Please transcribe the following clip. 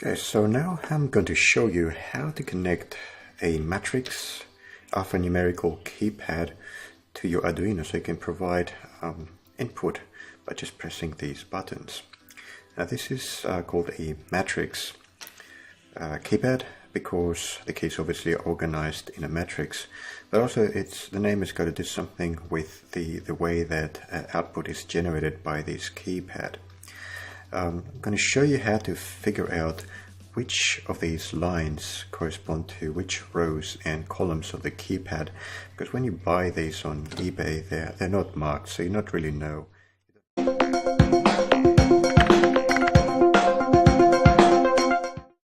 Okay, so now I'm going to show you how to connect a matrix alphanumerical keypad to your Arduino so you can provide input by just pressing these buttons. Now this is called a matrix keypad because the keys obviously are organized in a matrix, but also the name has got to do something with the way that output is generated by this keypad. I'm going to show you how to figure out which of these lines correspond to which rows and columns of the keypad, because when you buy these on eBay they're not marked, so you don't really know